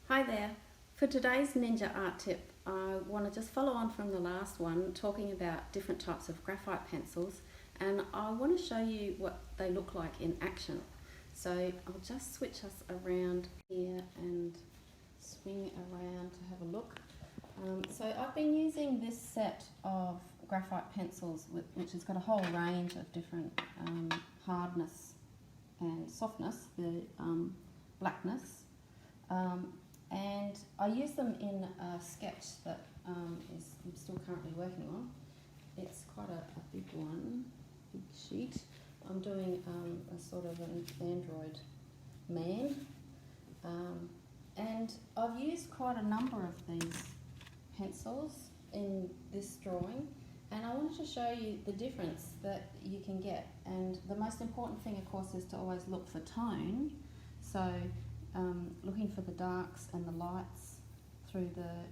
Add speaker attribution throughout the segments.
Speaker 1: Hi there. For today's Ninja art tip, I want to just follow on from the last one, talking about different types of graphite pencils, and I want to show you what they look like in action. So I'll just switch us around here and swing around to have a look. So I've been using this set of graphite pencils, which has got a whole range of different hardness and softness, the blackness. And I use them in a sketch that I'm still currently working on. It's quite a big one, big sheet. I'm doing a sort of an android man. And I've used quite a number of these pencils in this drawing, and I wanted to show you the difference that you can get. And the most important thing, of course, is to always look for tone. So looking for the darks and the lights through the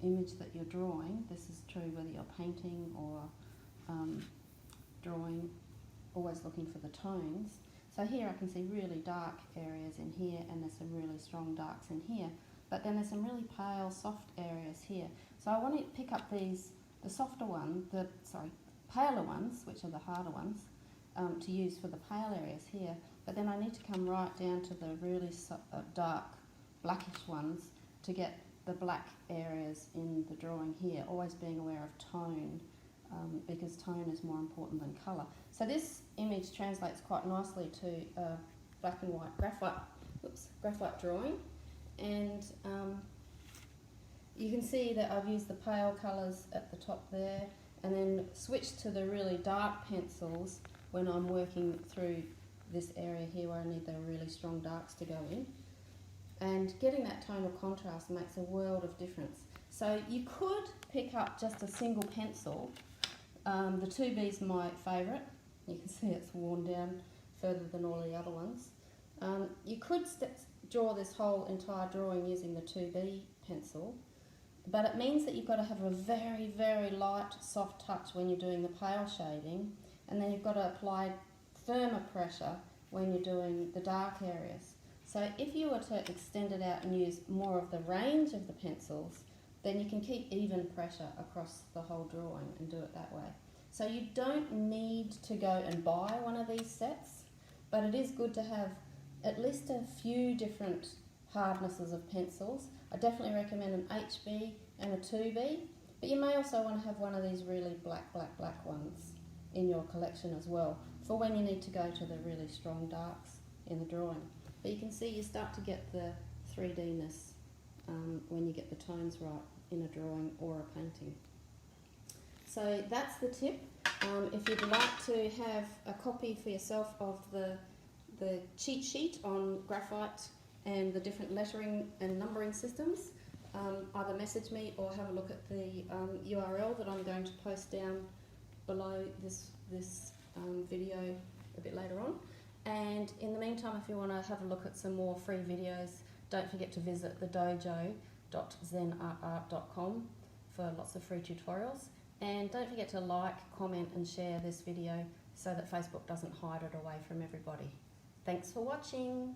Speaker 1: image that you're drawing. This is true whether you're painting or drawing, always looking for the tones. So here I can see really dark areas in here, and there's some really strong darks in here, but then there's some really pale, soft areas here. So I want to pick up the softer ones, paler ones, which are the harder ones, to use for the pale areas here, but then I need to come right down to the really dark blackish ones to get the black areas in the drawing here, always being aware of tone, because tone is more important than colour. So this image translates quite nicely to a black and white graphite drawing, and you can see that I've used the pale colours at the top there, and then switched to the really dark pencils when I'm working through this area here where I need the really strong darks to go in. And getting that tonal contrast makes a world of difference. So you could pick up just a single pencil. The 2B is my favourite. You can see it's worn down further than all the other ones. You could draw this whole entire drawing using the 2B pencil, but it means that you've got to have a very, very light, soft touch when you're doing the pale shading, and then you've got to apply firmer pressure when you're doing the dark areas. So if you were to extend it out and use more of the range of the pencils, then you can keep even pressure across the whole drawing and do it that way. So you don't need to go and buy one of these sets, but it is good to have at least a few different hardnesses of pencils. I definitely recommend an HB and a 2B, but you may also want to have one of these really black ones in your collection as well, for when you need to go to the really strong darks in the drawing. But you can see you start to get the 3D-ness when you get the tones right in a drawing or a painting. So that's the tip. If you'd like to have a copy for yourself of the cheat sheet on graphite and the different lettering and numbering systems, either message me or have a look at the URL that I'm going to post down below this video a bit later on. And in the meantime, if you want to have a look at some more free videos, don't forget to visit thedojo.zenartart.com for lots of free tutorials. And don't forget to like, comment and share this video so that Facebook doesn't hide it away from everybody. Thanks for watching.